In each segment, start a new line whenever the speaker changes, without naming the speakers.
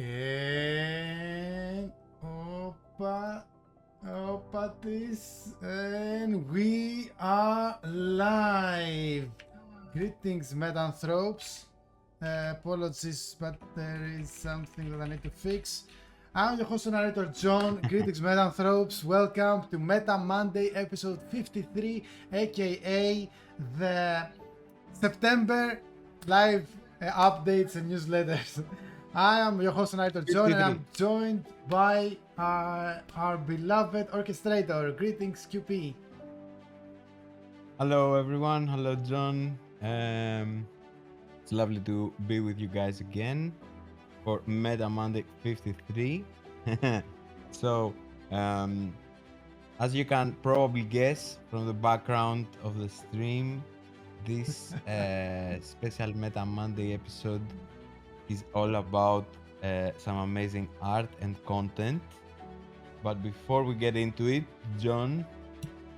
And and we are live. Greetings, Metanthropes. Apologies, but there is something that I need to fix. I'm your host and narrator, John. Greetings, Metanthropes. Welcome to Meta Monday, episode 53, aka the September live updates and newsletters. I am your host and narrator, John, and
53.
I'm joined by our beloved orchestrator. Greetings, QP.
Hello, everyone. Hello, John. It's lovely to be with you guys again for Meta Monday 53. so, as you can probably guess from the background of the stream, this special Meta Monday episode is all about some amazing art and content. But before we get into it, John.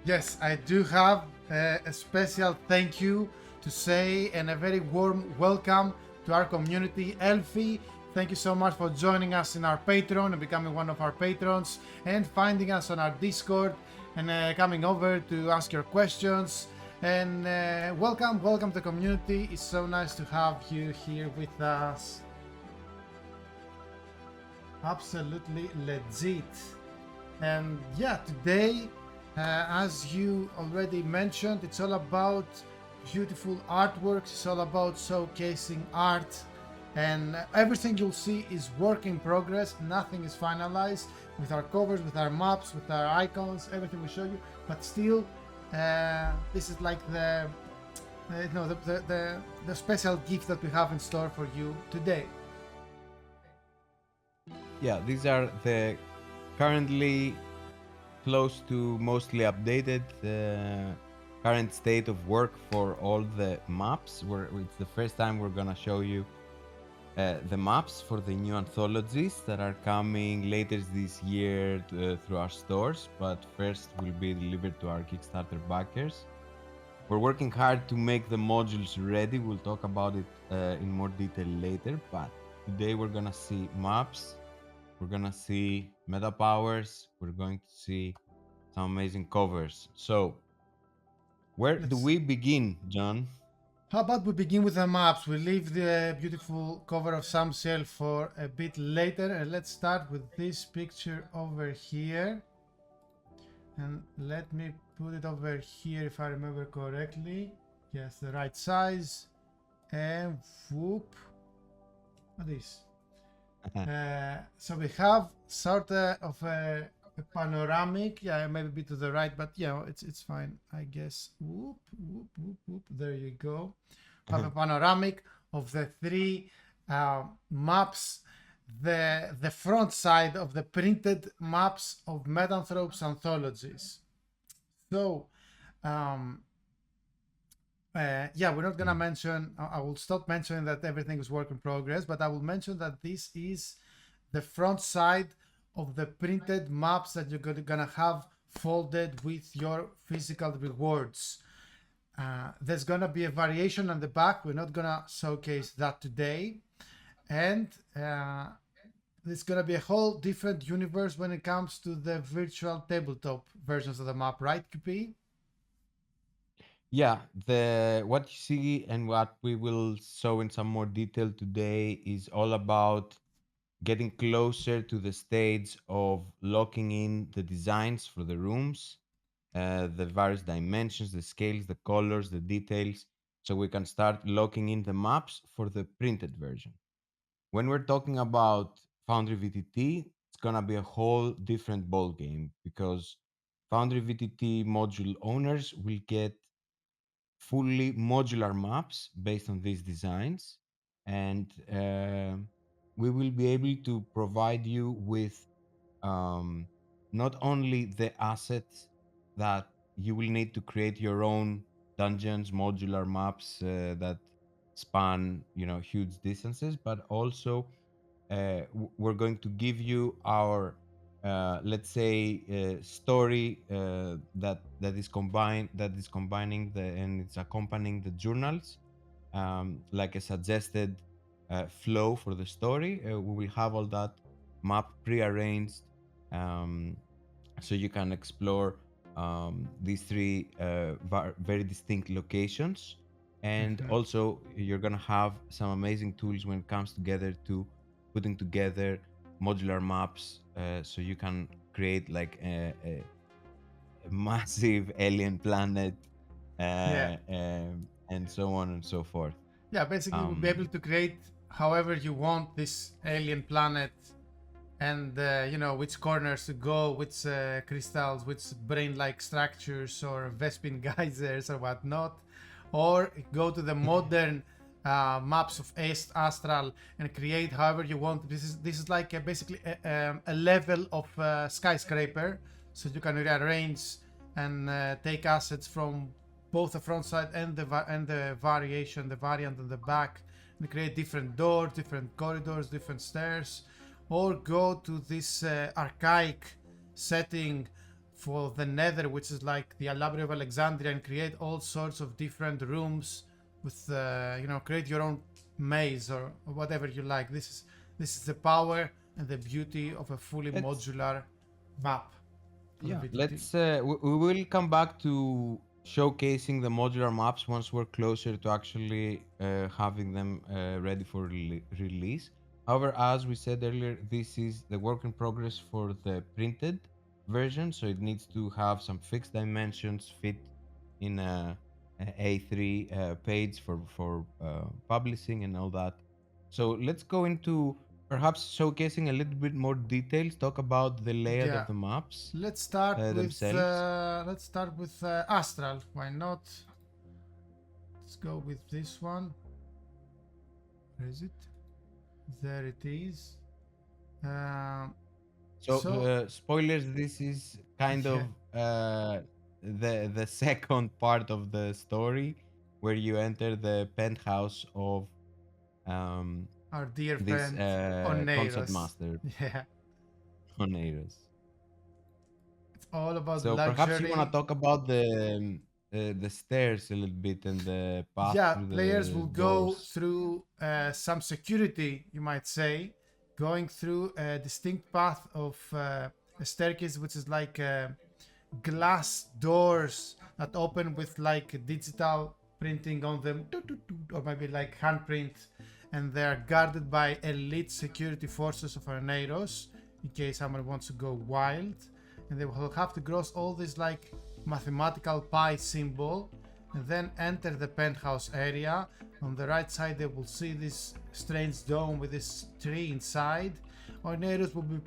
Yes, I do have a special thank you to say and a very warm welcome to our community. Elfie, thank you so much for joining us in our Patreon and becoming one of our patrons and finding us on our Discord and coming over to ask your questions. And welcome to the community. It's so nice to have you here with us. Absolutely legit. And yeah, today, as you already mentioned, it's all about beautiful artworks. It's all about showcasing art, and everything you'll see is work in progress. Nothing is finalized with our covers, with our maps, with our icons, everything we show you. But still, this is like the special gift that we have in store for you today.
Yeah, these are the currently close to mostly updated current state of work for all the maps. It's the first time we're gonna show you the maps for the new anthologies that are coming later this year through our stores, but first will be delivered to our Kickstarter backers. We're working hard to make the modules ready. We'll talk about it in more detail later, but today we're gonna see maps, we're gonna see meta powers, we're going to see some amazing covers. So where do we begin, John?
How about we begin with the maps? We leave the beautiful cover of Sam Shell for a bit later, and let's start with this picture over here. And let me put it over here if I remember correctly. Yes, the right size. And whoop. What is? So we have sort of a panoramic. Yeah, maybe a bit to the right, but yeah, it's fine, I guess. Whoop, whoop, whoop, whoop. There you go. Have a panoramic of the three maps. The front side of the printed maps of Metanthropes anthologies. So, yeah, we're not gonna mention. I will stop mentioning that everything is work in progress, but I will mention that this is the front side of the printed maps that you're gonna have folded with your physical rewards. There's gonna be a variation on the back. We're not gonna showcase that today, and there's gonna be a whole different universe when it comes to the virtual tabletop versions of the map, right, QP?
Yeah, the what you see and what we will show in some more detail today is all about getting closer to the stage of locking in the designs for the rooms, the various dimensions, the scales, the colors, the details, so we can start locking in the maps for the printed version. When we're talking about Foundry VTT, it's gonna be a whole different ball game because Foundry VTT module owners will get fully modular maps based on these designs, and we will be able to provide you with not only the assets that you will need to create your own dungeons, modular maps that span, huge distances, but also we're going to give you our let's say story that is combining the and it's accompanying the journals, like a suggested flow for the story. We will have all that map pre-arranged, um, so you can explore these three very distinct locations. And
Mhm.
also, you're gonna have some amazing tools when it comes together to putting together modular maps, so you can create like a massive alien planet,
Yeah.
and so on and so forth.
Yeah, basically we'll be
Um,
able to create however you want this alien planet, and which corners to go, which crystals, which brain-like structures or Vespin geysers or whatnot, or go to the modern maps of East Astral and create however you want. This is like basically a level of skyscraper, so you can rearrange and take assets from both the front side and the variant on the back, and create different doors, different corridors, different stairs, or go to this archaic setting for the Nether, which is like the Library of Alexandria, and create all sorts of different rooms with create your own maze or whatever you like. This is the power and the beauty of a fully
let's
modular map for the
Yeah,
VTT.
let's we will come back to showcasing the modular maps once we're closer to actually having them ready for release. However, as we said earlier, this is the work in progress for the printed version, so it needs to have some fixed dimensions, fit in a A3 page for publishing and all that. So let's go into perhaps showcasing a little bit more details, talk about the layout
Yeah,
of the maps
let's start with
themselves.
Astral. Why not? Let's go with this one. Where is it? There it is. Um,
So,
so
spoilers. This is kind of
yeah,
the second part of the story, where you enter the penthouse of um,
our dear
this
friend
concept
Oneiros.
master
Yeah,
Oneiros.
it's all about
So perhaps you want to
luxury.
talk about the stairs a little bit and the path
Yeah,
through
players
the
will go
doors.
through some security, you might say, going through a distinct path of a staircase, which is like glass doors that open with like digital printing on them, or maybe like handprint, and they are guarded by elite security forces of Arneiros in case someone wants to go wild. And they will have to cross all this like mathematical pi symbol and then enter the penthouse area. On the right side, they will see this strange dome with this tree inside. Arneiros will be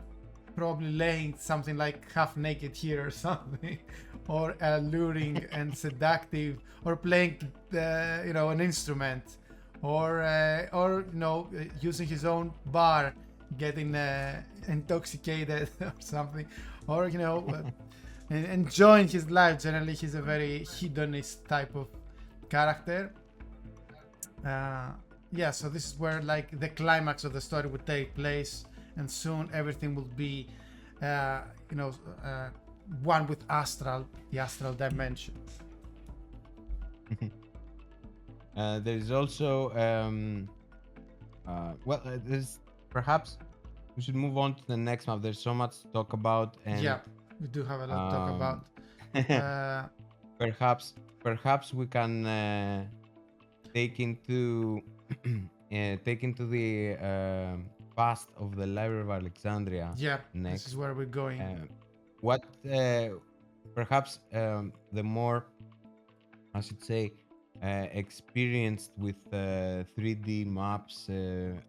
probably laying something like half naked here or something, or alluring and seductive, or playing an instrument, or using his own bar, getting intoxicated or something, or enjoying his life. Generally, he's a very hedonist type of character. uh, yeah, so this is where like the climax of the story would take place, and soon everything will be, uh, you know, uh, one with the astral dimension.
There is also there's perhaps we should move on to the next map. There's so much to talk about, and
Yeah, we do have a lot to talk
um,
about. Uh,
perhaps we can take into take into the past of the Library of Alexandria
yeah, this is
next.
where we're going.
Uh, what perhaps the more, I should say, experienced with 3D maps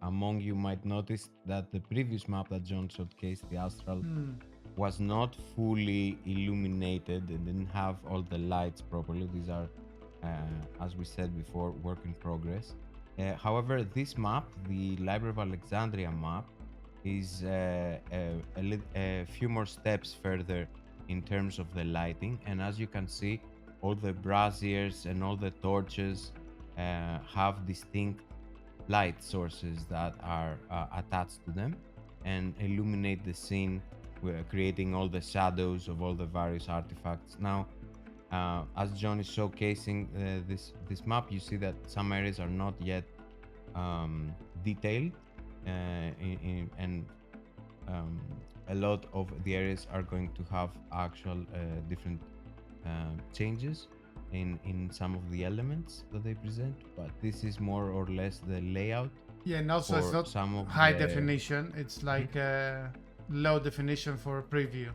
among you might notice that the previous map that John showcased, the Astral,
Hmm.
was not fully illuminated and didn't have all the lights properly. These are, as we said before, work in progress. However, this map, the Library of Alexandria map, is a few more steps further in terms of the lighting. And as you can see, all the braziers and all the torches have distinct light sources that are attached to them and illuminate the scene, creating all the shadows of all the various artifacts. Now, as John is showcasing this map, you see that some areas are not yet detailed, and a lot of the areas are going to have actual different changes in some of the elements that they present, but this is more or less the layout
Yeah, and also it's
for
not
some of
high
the.
definition. It's
Mhm.
like low definition for preview.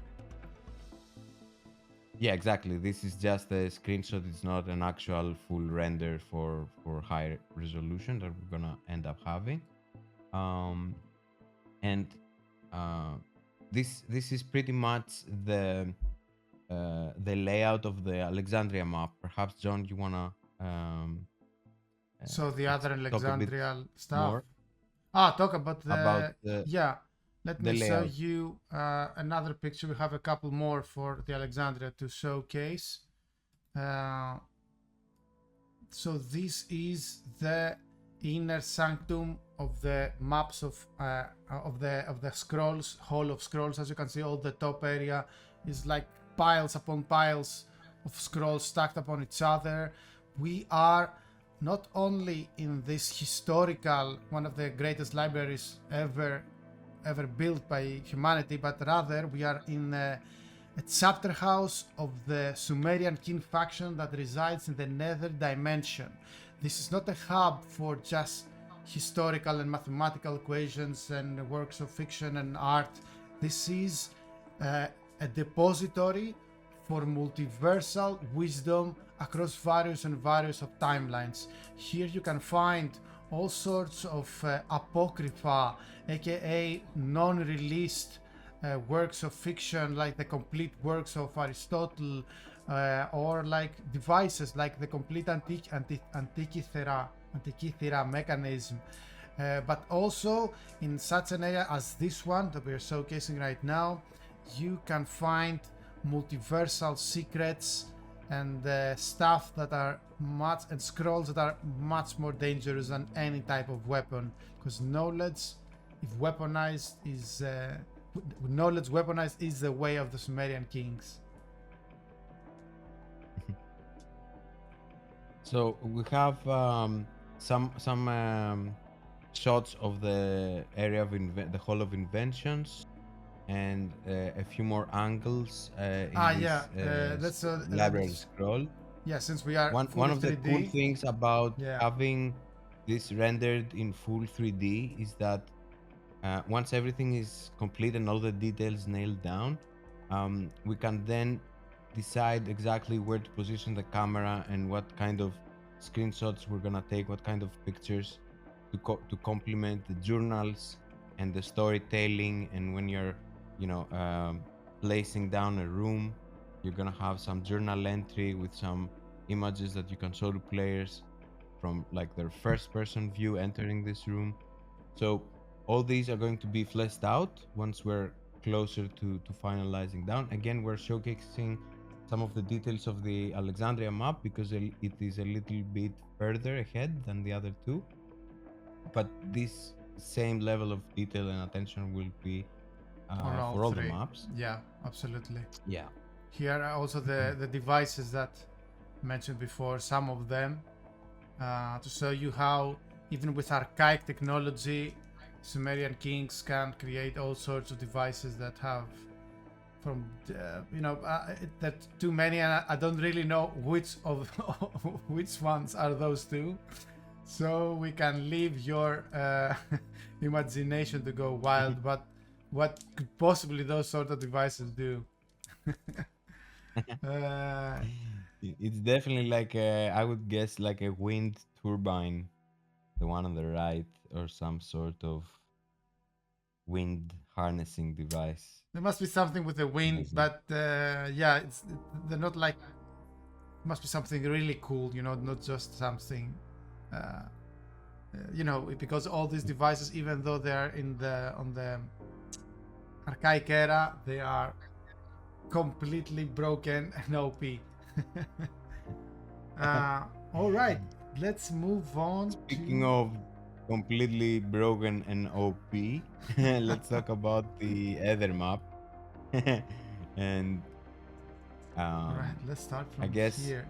Yeah, exactly. This is just a screenshot. It's not an actual full render for high resolution that we're gonna end up having. Um, and uh, this is pretty much the layout of the Alexandria map. Perhaps John, you wanna
So the other
talk a bit
Alexandria stuff.
more
Talk about
about
the, yeah. Let
the
me show
layout.
you another picture. We have a couple more for the Alexandria to showcase. Uh, so this is the inner sanctum of the maps of the scrolls, hall of scrolls. As you can see, all the top area is like piles upon piles of scrolls stacked upon each other. We are not only in this historical, one of the greatest libraries ever built by humanity, but rather we are in a chapter house of the Sumerian king faction that resides in the nether dimension. This is not a hub for just historical and mathematical equations and works of fiction and art. This is a depository for multiversal wisdom across various of timelines. Here you can find all sorts of apocrypha, aka non-released works of fiction, like the complete works of Aristotle, or like devices like the complete Antikythera mechanism. But also in such an area as this one that we're showcasing right now, you can find multiversal secrets and stuff that are much, and scrolls that are much more dangerous than any type of weapon, because knowledge, if weaponized, is knowledge weaponized is the way of the Sumerian kings.
So we have some shots of the area of the Hall of Inventions, and a few more angles in
Yeah,
this
let's let me
library scroll.
yeah, since we are
One
fully
of the cool
3D.
things about
Yeah.
having this rendered in full 3D is that once everything is complete and all the details nailed down, we can then decide exactly where to position the camera and what kind of screenshots we're gonna take, what kind of pictures to complement the journals and the storytelling. And when you're, placing down a room, you're gonna have some journal entry with some images that you can show to players from like their first person view entering this room. So all these are going to be fleshed out once we're closer to finalizing down. Again, we're showcasing some of the details of the Alexandria map because it is a little bit further ahead than the other two. But this same level of detail and attention will be
On all
for all the
three.
maps.
Yeah, absolutely.
Yeah.
Here are also the devices that mentioned before, some of them, to show you how even with archaic technology, Sumerian kings can create all sorts of devices that have from that too many, and I don't really know which of which ones are those two. So we can leave your imagination to go wild, but what could possibly those sort of devices do? uh,
It's definitely like I would guess like a wind turbine, the one on the right, or some sort of wind harnessing device.
there must be something with the wind,
Amazing.
but yeah, they're not like. Must be something really cool, not just something. Because all these devices, even though they're on the archaic era, they are completely broken and OP. All right, let's move on
Speaking
to.
of completely broken and OP, let's talk about the other map. And
All right,
um,
let's start
I
from
guess
here.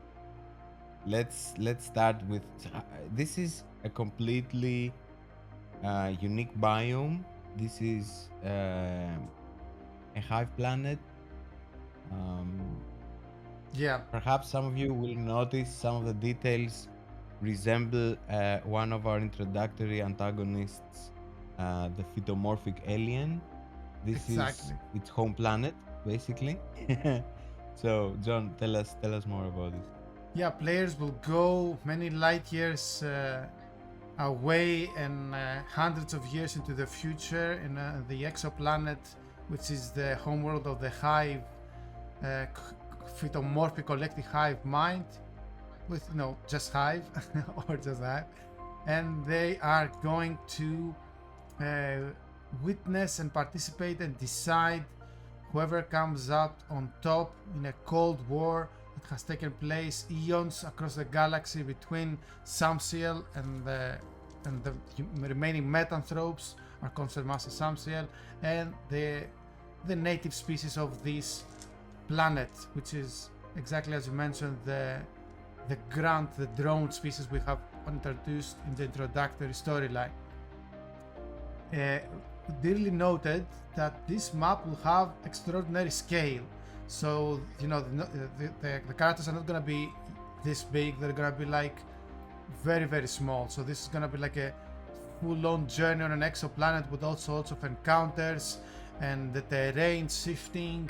let's start with this is a completely unique biome. This is a hive planet. Um,
Yeah,
Perhaps some of you will notice some of the details resemble one of our introductory antagonists, the phytomorphic alien. This is
exactly.
its home planet, basically. So, John, tell us more about this.
Yeah, players will go many light years away and hundreds of years into the future in the exoplanet, which is the homeworld of the hive, phytomorphic collective hive mind, with just hive or just hive, and they are going to uh, witness and participate and decide whoever comes out on top in a cold war that has taken place eons across the galaxy between Samsiel and the remaining Metanthropes, are considered Master Samsiel, and the native species of this planet, which is exactly as you mentioned the grunt, the drone species we have introduced in the introductory storyline. uh, Dearly noted that this map will have extraordinary scale. So the characters are not gonna be this big. They're gonna be like very very small. So this is gonna be like a full-on journey on an exoplanet with all sorts of encounters and the terrain shifting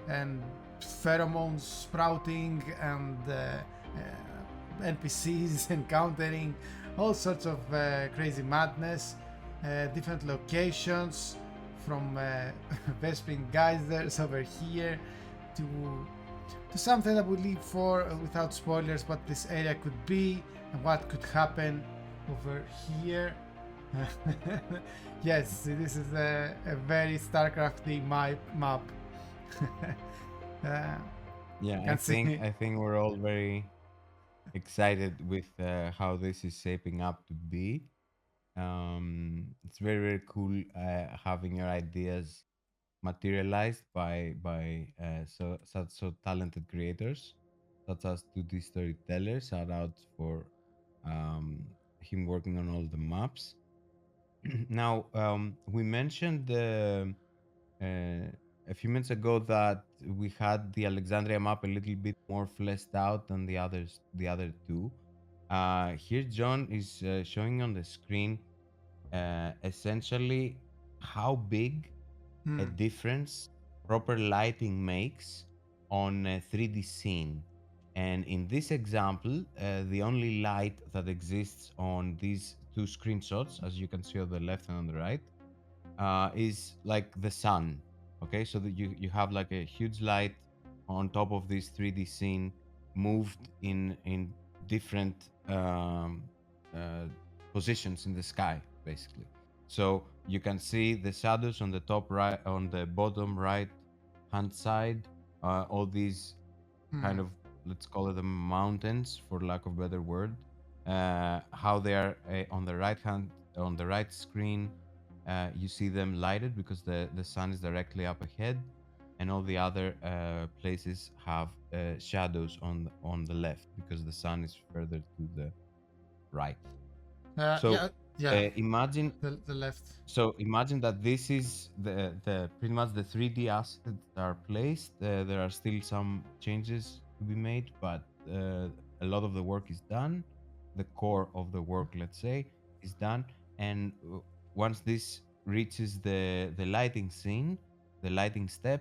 and pheromones sprouting and NPCs encountering all sorts of crazy madness, different locations from Vespin geysers over here to something that we leave for without spoilers what this area could be and what could happen over here. Yes, this is a very StarCrafty map. uh,
Yeah,
you can see.
I think we're all very excited with how this is shaping up to be. It's very very cool having your ideas materialized by so talented creators such as 2D storytellers. Shout out for um, him working on all the maps. Now, we mentioned uh, a few minutes ago that we had the Alexandria map a little bit more fleshed out than the other two. Here, John is showing on the screen essentially how big a
Hmm.
difference proper lighting makes on a 3D scene. And in this example, the only light that exists on these two screenshots, as you can see on the left and on the right, is like the sun. Okay, so that you have like a huge light on top of this 3D scene, moved in different uh, positions in the sky, basically. So you can see the shadows on the top right, on the bottom right hand side, all these kind
Hmm.
of, let's call it the mountains for lack of better word, how they are on the right hand, on the right screen. You see them lighted because the sun is directly up ahead, and all the other places have shadows on the left because the sun is further to the right. So
Yeah, yeah.
imagine
The left.
imagine that this is the pretty much the 3D assets that are placed. There are still some changes to be made, but a lot of the work is done. The core of the work, let's say, is done. And once this reaches the lighting scene, the lighting step,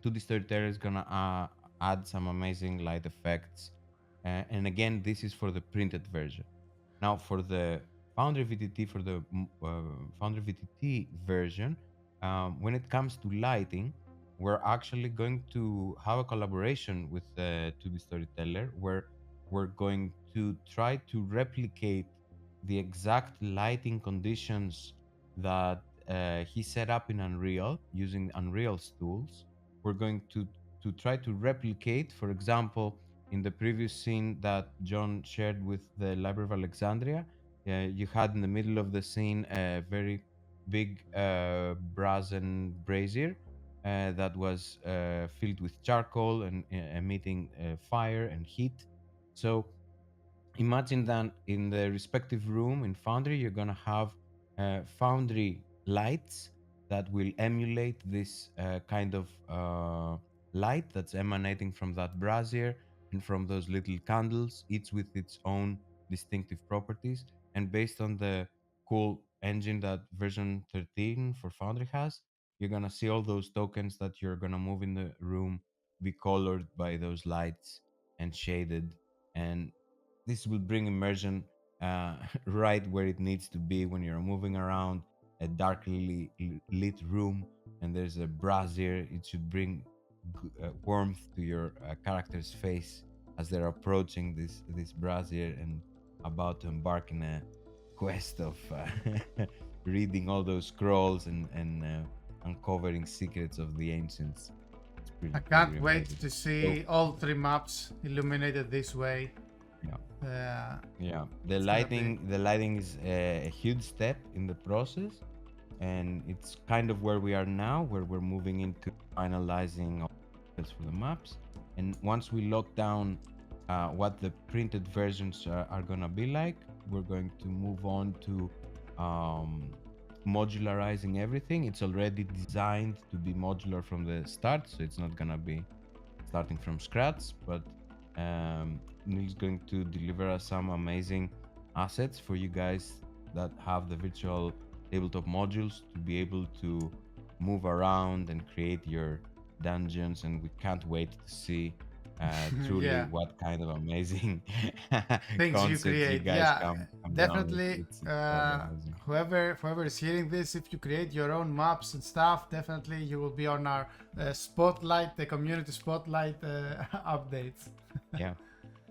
2D Storyteller is gonna add some amazing light effects. And again, this is for the printed version. Now, for the Foundry VTT, for the Foundry VTT version, when it comes to lighting, we're actually going to have a collaboration with the 2D Storyteller where we're going to try to replicate the exact lighting conditions that he set up in Unreal using Unreal's tools. We're going to try to replicate, for example, in the previous scene that John shared with the Library of Alexandria, you had in the middle of the scene a very big brazen brazier that was filled with charcoal and emitting fire and heat. So imagine that in the respective room in Foundry, you're going to have Foundry lights that will emulate this kind of light that's emanating from that brazier and from those little candles, each with its own distinctive properties. And based on the cool engine that version 13 for Foundry has, you're going to see all those tokens that you're going to move in the room be colored by those lights and shaded. And this will bring immersion right where it needs to be when you're moving around a darkly lit room and there's a brazier. It should bring warmth to your character's face as they're approaching this brazier and about to embark in a quest of reading all those scrolls and uncovering secrets of the ancients. It's
I
pretty
can't wait
amazing.
to
So
see all 3 maps illuminated this way.
yeah.
Uh,
Yeah,
it's gonna be
the lighting is a huge step in the process, and it's kind of where we are now, where we're moving into finalizing all the details for the maps. And once we lock down what the printed versions are gonna be like, we're going to move on to um, modularizing everything. It's already designed to be modular from the start, so it's not gonna be starting from scratch, but Neil's going to deliver us some amazing assets for you guys that have the virtual tabletop modules to be able to move around and create your dungeons. And we can't wait to see truly
yeah,
what kind of amazing
things you
concepts you
create.
guys
Yeah,
come down with.
definitely.
It's quite amazing.
Whoever is hearing this, if you create your own maps and stuff, definitely you will be on our spotlight, the community spotlight updates.
Yeah,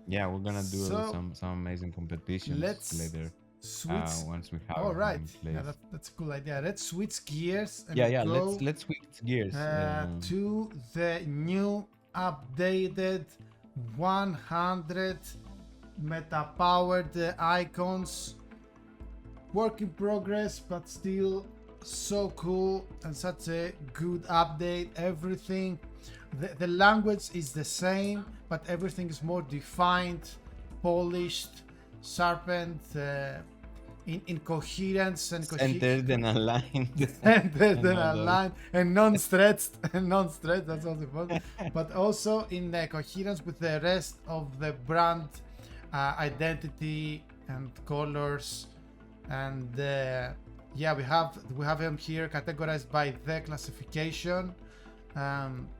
yeah, we're gonna do
So
some amazing competitions
let's
later
switch.
once we have
All
everything
right,
in
yeah,
place.
that's a cool idea. Let's switch gears and
Yeah, yeah.
go
Let's switch gears.
to the new updated 100 meta powered icons. Work in progress, but still so cool and such a good update. Everything, the language is the same, but everything is more defined, polished, sharpened, in coherence and
Centered and aligned
centered
and
and
all those.
aligned and non-stretched and non-stretched, that's also important, but also in coherence with the rest of the brand identity and colors. And yeah, we have them here categorized by the classification.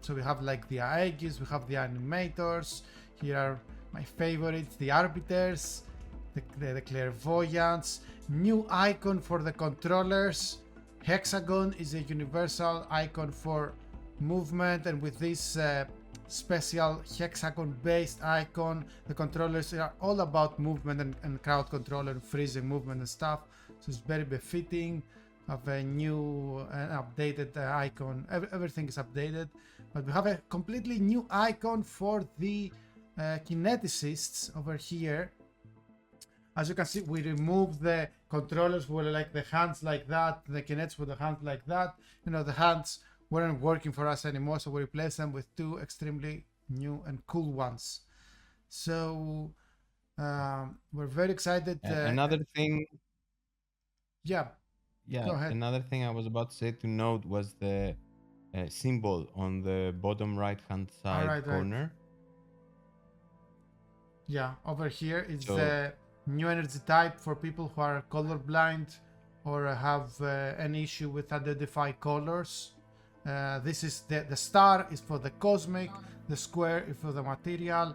So we have like the Aegis, we have the animators. Here are my favorites, the arbiters, the clairvoyants. New icon for the controllers. Hexagon is a universal icon for movement, and with this special hexagon based icon, the controllers are all about movement and crowd control and freezing movement and stuff. So it's very befitting of a new and updated icon. Everything is updated, but we have a completely new icon for the kineticists over here. As you can see, we removed the controllers with like the hands like that, the kinetics with the hands like that. You know, the hands weren't working for us anymore, so we replaced them with 2 extremely new and cool ones. So we're very excited.
Another thing,
Yeah,
yeah,
go ahead.
another thing I was about to say to note was the symbol on the bottom right hand
All
side
right, right.
corner.
Yeah, over here is
So
the new energy type for people who are colorblind or have an issue with identified colors. This is the star is for the cosmic, the square is for the material,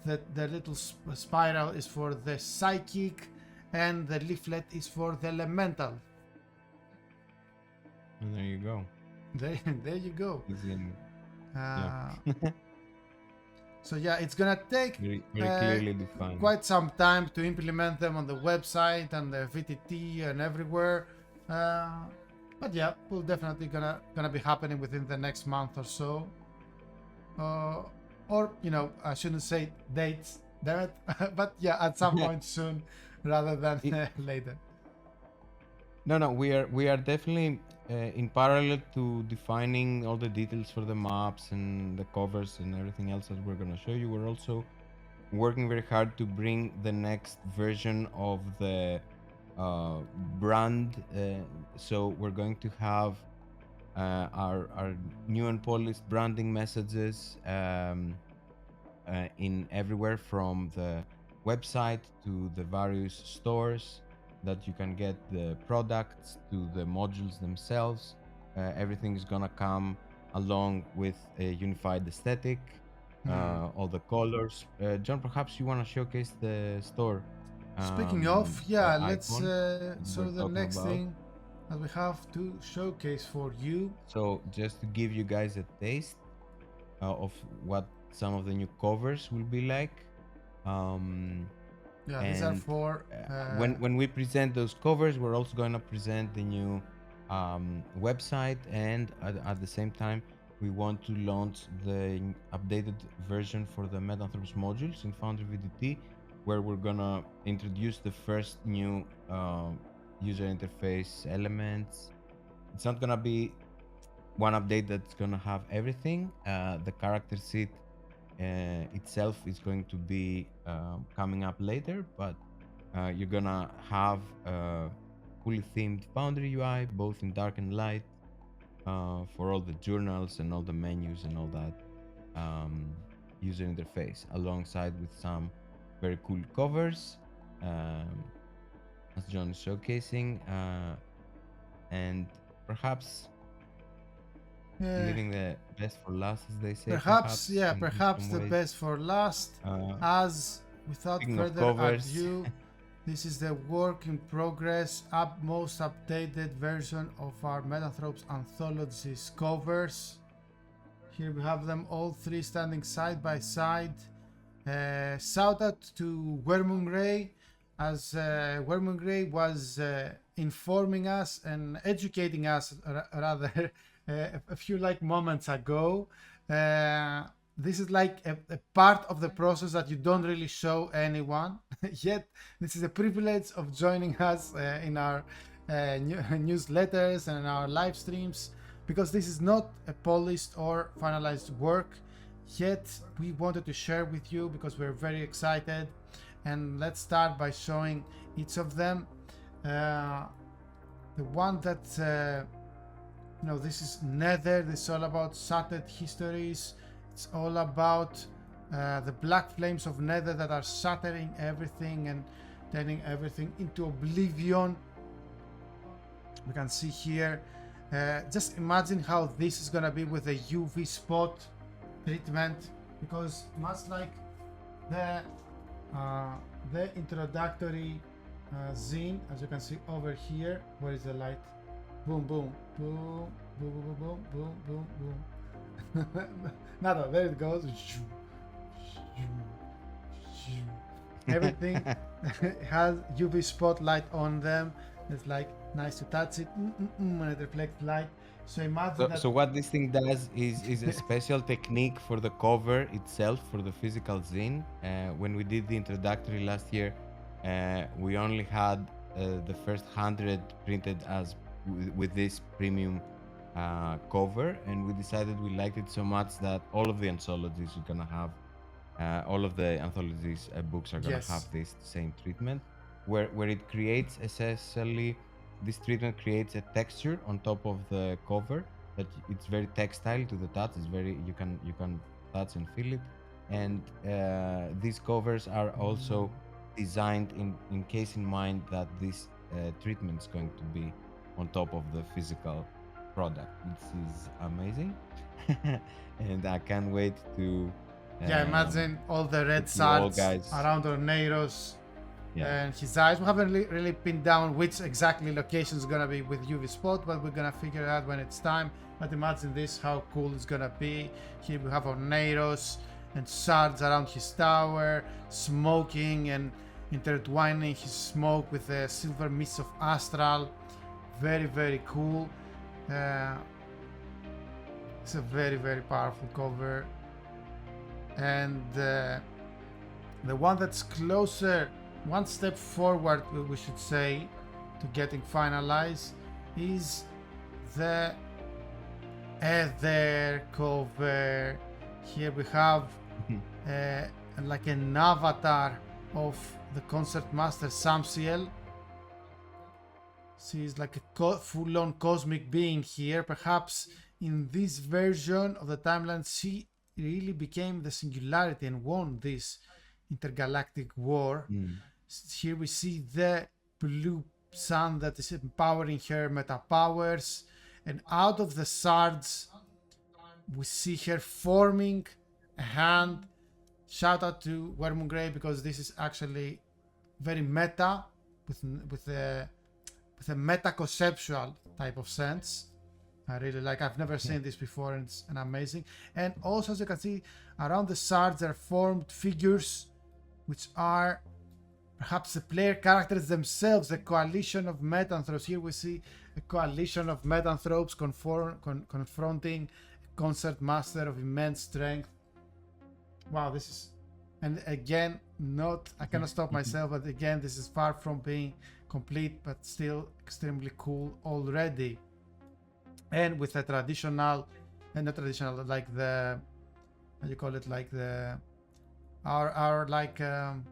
the little spiral is for the psychic, and the leaflet is for the elemental.
and there you go.
There you go.
Easy and-
Uh,
yeah.
So yeah, it's gonna take
very clearly defined.
quite some time to implement them on the website and the VTT and everywhere. But yeah, we'll definitely gonna be happening within the next month or so. Or you know, I shouldn't say dates, damn it. But yeah, at some point soon, rather than later.
No, we are definitely in parallel to defining all the details for the maps and the covers and everything else that we're gonna show you. We're also working very hard to bring the next version of the uh, brand. So we're going to have our new and polished branding messages in everywhere from the website to the various stores that you can get the products to the modules themselves. Everything is gonna come along with a unified aesthetic,
Hmm.
all the colors. John, perhaps you want to showcase the store
Speaking of, yeah, let's
icon that
so
we're
the
talking
next
about.
thing that we have to showcase for you.
So just to give you guys a taste of what some of the new covers will be like. Um,
Yeah, these are
and
for
when we present those covers, we're also going to present the new website, and at the same time, we want to launch the updated version for the Metanthropes modules in Foundry VDT, where we're gonna introduce the first new user interface elements. It's not gonna be one update that's gonna have everything. The character sheet itself is going to be coming up later, but you're gonna have fully themed Foundry UI, both in dark and light, for all the journals and all the menus and all that user interface, alongside with some very cool covers, um, as John is showcasing, and perhaps
uh,
leaving the best for last, as they say,
perhaps,
perhaps
yeah,
in
perhaps
some
the
ways.
best for last.
Uh,
As without
Speaking of
further
covers,
ado, this is the work in progress, most updated version of our Metanthropes Anthologies covers. Here we have them all three standing side by side. Shout out to Wormungray, as Wormungray was informing us and educating us rather a few like moments ago. This is like a part of the process that you don't really show anyone. Yet this is a privilege of joining us in our newsletters and in our live streams, because this is not a polished or finalized work. Yet we wanted to share with you because we're very excited. And let's start by showing each of them. The one that this is Nether. This is all about shattered histories. It's all about the black flames of Nether that are shattering everything and turning everything into oblivion. We can see here. Just imagine how this is gonna be with a UV spot treatment, because much like the introductory zine, as you can see over here, where is the light? Boom, boom, boom, boom, boom, boom, boom, boom, boom. Nada, there it goes. Everything has UV spotlight on them. It's like nice to touch it, and it reflects light. So imagine that.
so what this thing does is a special technique for the cover itself, for the physical zine. When we did the introductory last year, we only had the first 100 printed as with this premium cover, and we decided we liked it so much that all of the anthologies are gonna have all of the anthologies books are gonna have
Yes.
this same treatment, where it creates essentially, this treatment creates a texture on top of the cover that it's very textile to the touch. It's very, you can touch and feel it, and these covers are also designed in case in mind that this treatment is going to be on top of the physical product. This is amazing, and I can't wait to
Yeah, imagine all the red
put you all
shards
guys.
around Orneiros
Yeah.
and his eyes. We haven't really pinned down which exactly location is gonna be with UV spot, but we're gonna figure it out when it's time. But imagine this, how cool it's gonna be. Here we have Orneiros and shards around his tower, smoking and intertwining his smoke with the silver mist of Astral. Very, very cool. It's a very, very powerful cover. And the one that's closer, one step forward, we should say, to getting finalized is the Ether cover. Here we have like an avatar of the concertmaster Samsiel. She's like a full-on cosmic being here. Perhaps in this version of the timeline, she really became the singularity and won this intergalactic war.
Mm.
Here we see the blue sun that is empowering her meta powers, and out of the shards, we see her forming a hand. Shout out to Wormwood Grey because this is actually very meta with a meta conceptual type of sense. I really like. I've never seen this before, and it's an amazing. And also, as you can see, around the shards are formed figures, which are perhaps the player characters themselves, the coalition of Metanthropes. Here we see a coalition of Metanthropes confronting a concert master of immense strength. Wow, this is, and again, I cannot stop myself, but again, this is far from being complete, but still extremely cool already. And with a traditional, and not traditional, like the, how do you call it, like the, our like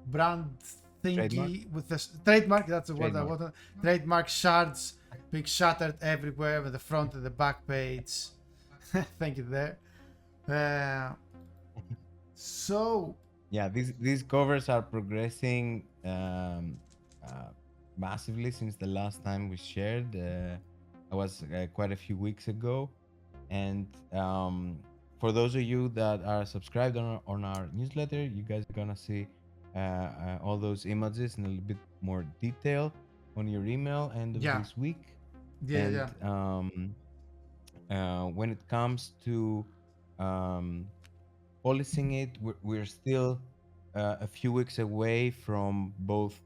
brand thingy
Trademark?
with the trademark, that's the word I
Trademark.
wanted. Trademark shards being shattered everywhere with the front and the back page. Thank you there. So
Yeah, these covers are progressing massively since the last time we shared. I was quite a few weeks ago, and for those of you that are subscribed on our newsletter, you guys are gonna see all those images in a little bit more detail on your email end of
yeah,
this week.
yeah.
And when it comes to policing it, we're still a few weeks away from both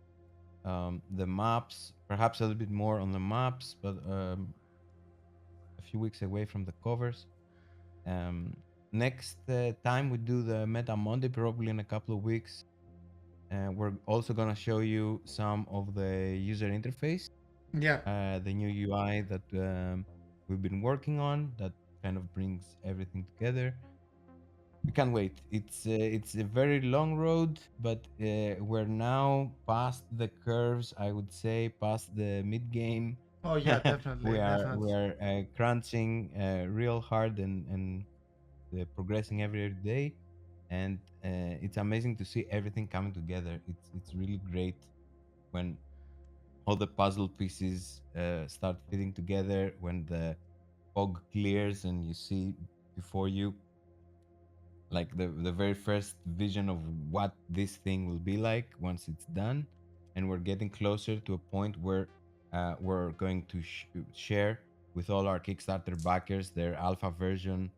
the maps, perhaps a little bit more on the maps, but a few weeks away from the covers. Next time we do the Meta Monday, probably in a couple of weeks, we're also going to show you some of the user interface,
Yeah.
the new UI that we've been working on that kind of brings everything together. We can't wait. It's a very long road, but we're now past the curves. I would say past the mid game.
Oh yeah, definitely,
We
definitely.
are crunching real hard and progressing every day, and it's amazing to see everything coming together. It's really great when all the puzzle pieces start fitting together. When the fog clears and you see before you like the very first vision of what this thing will be like once it's done, and we're getting closer to a point where we're going to share with all our Kickstarter backers their alpha version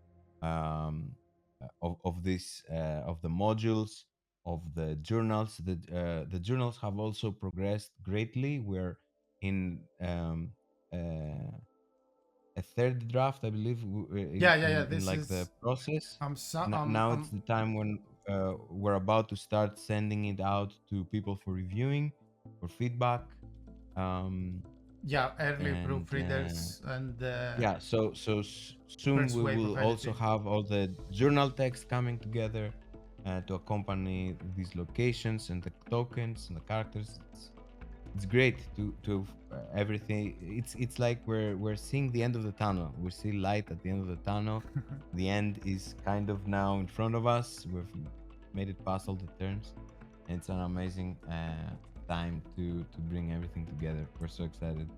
um, of this of the modules, of the journals. The journals have also progressed greatly. We're in a third draft, I believe,
Yeah.
in
This
like the
is
process.
I'm
Now it's the time when we're about to start sending it out to people for reviewing, for feedback, um,
yeah, early
and
proofreaders and
yeah. Soon
first
we
wave
will
of
also
editing.
have all the journal text coming together to accompany these locations and the tokens and the characters. It's great to everything. It's like we're seeing the end of the tunnel. We see light at the end of the tunnel. The end is kind of now in front of us. We've made it past all the turns, and it's an amazing time to bring everything together. We're so excited.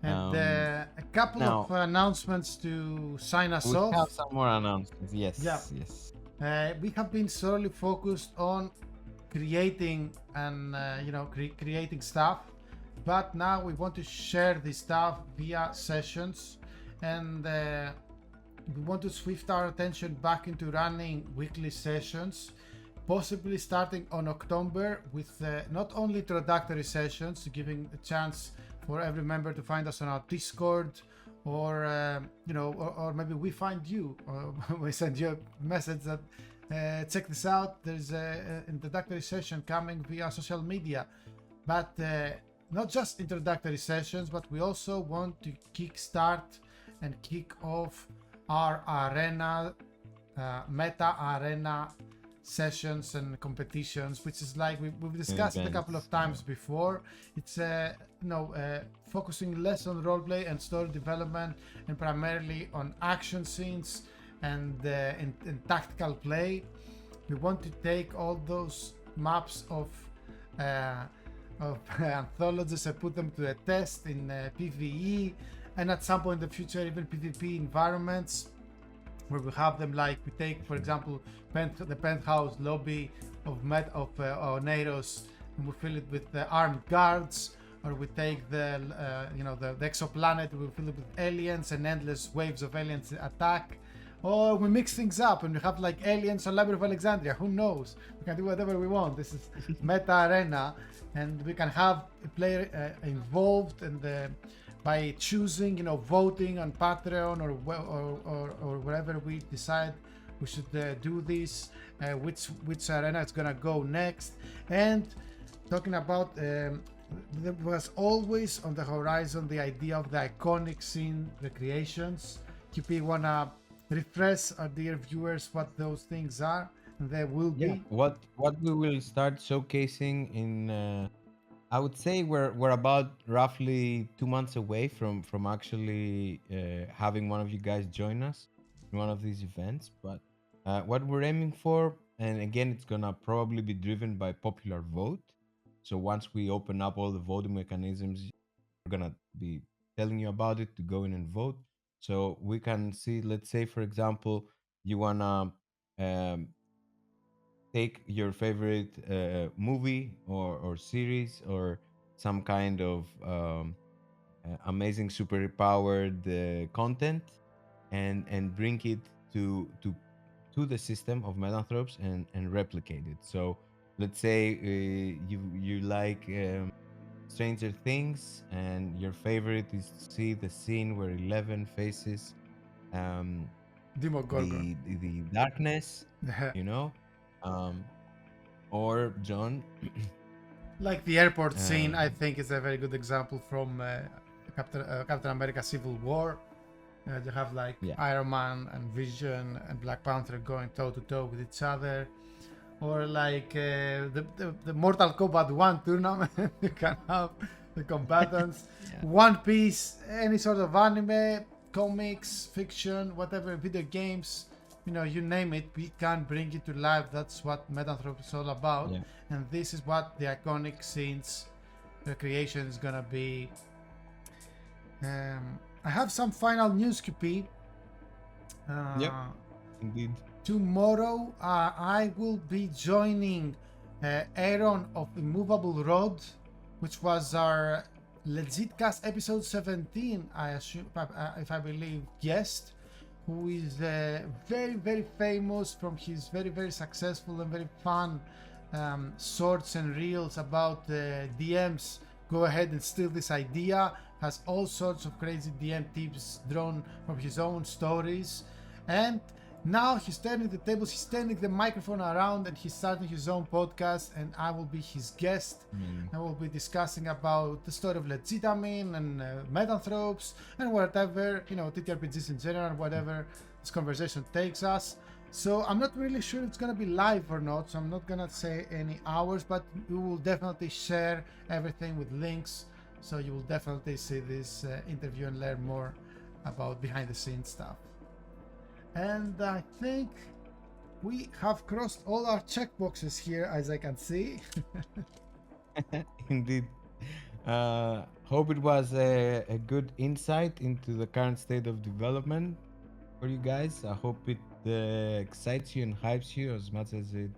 And a couple of
Now
announcements to sign us
we have
off.
some more announcements.
Yeah,
Yes.
we have been solely focused on creating and creating stuff, but now we want to share this stuff via sessions, and we want to shift our attention back into running weekly sessions, possibly starting on October with not only introductory sessions, giving a chance for every member to find us on our Discord, or or maybe we find you, or we send you a message that check this out. There's an introductory session coming via social media, but not just introductory sessions, but we also want to kickstart and kick off our arena, meta arena sessions and competitions, which is like we've discussed it a couple of
Events.
times before. It's focusing less on roleplay and story development and primarily on action scenes and tactical play. We want to take all those maps uh, of anthologies and put them to a test in PvE, and at some point in the future even PvP environments, where we have them, like we take, for example, the penthouse lobby of Oneros, and we fill it with armed guards, or we take the exoplanet, we fill it with aliens and endless waves of aliens attack, or we mix things up and we have like aliens on Library of Alexandria. Who knows? We can do whatever we want. This is meta arena, and we can have a player involved and by choosing, voting on Patreon or wherever we decide we should do this, which arena is gonna go next. And talking about, there was always on the horizon the idea of the iconic scene recreations. QP, wanna refresh our dear viewers what those things are? And they will
Yeah,
be.
what we will start showcasing in I would say we're about roughly 2 months away from actually having one of you guys join us in one of these events. But what we're aiming for, and again, it's gonna probably be driven by popular vote. So once we open up all the voting mechanisms, we're gonna be telling you about it to go in and vote. So we can see, let's say, for example, you wanna um, take your favorite movie or series or some kind of amazing super powered content and bring it to the system of Metanthropes and replicate it. So let's say you like Stranger Things and your favorite is to see the scene where 11 faces um,
Demogorgon.
the darkness, you know. Um, or John.
Like the airport scene, I
um,
think is a very good example from Captain America Civil War. You have like
yeah,
Iron Man and Vision and Black Panther going toe to toe with each other, or like the Mortal Kombat 1 tournament. You can have the combatants.
yeah,
One Piece, any sort of anime, comics, fiction, whatever, video games, you name it, we can bring it to life. That's what Metanthrope is all about.
yeah,
And this is what the iconic scenes recreation is gonna be. I have some final news, QP.
yep, indeed.
Tomorrow, I will be joining Aaron of Immovable Road, which was our Legitcast episode 17, I assume, if I believe, guest, who is very, very famous from his very, very successful and very fun shorts and reels about DMs. Go ahead and steal this idea. Has all sorts of crazy DM tips drawn from his own stories. And now he's turning the tables, he's turning the microphone around, and he's starting his own podcast, and I will be his guest. I will be discussing about the story of Legitamine and Metanthropes and whatever, TTRPGs in general, whatever this conversation takes us. So I'm not really sure it's gonna be live or not, so I'm not gonna say any hours, but we will definitely share everything with links, so you will definitely see this interview and learn more about behind the scenes stuff. And I think we have crossed all our checkboxes here, as I can see.
Indeed. Hope it was a good insight into the current state of development for you guys. I hope it excites you and hypes you as much as it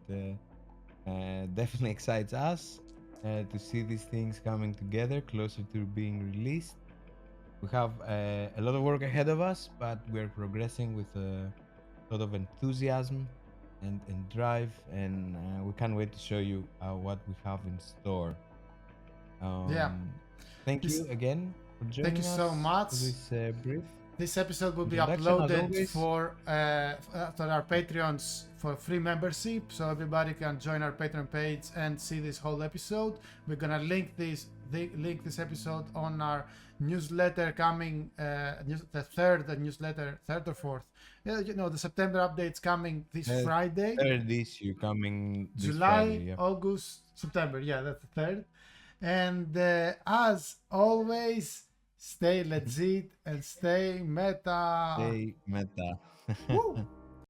definitely excites us to see these things coming together closer to being released. We have a lot of work ahead of us, but we're progressing with a lot of enthusiasm and drive, and we can't wait to show you what we have in store.
Yeah.
Thank you again for
Thank you
joining
so
us
much.
for this brief.
This episode will be
Introduction, as
uploaded
always.
for our Patreons for free membership, so everybody can join our Patreon page and see this whole episode. We're gonna link this episode on our newsletter coming the third newsletter, third or fourth. The September updates coming this Friday.
Third issue coming this
July,
Friday, yeah.
August, September. Yeah, that's the third. And as always, stay legit and stay meta.
Stay meta.
Woo!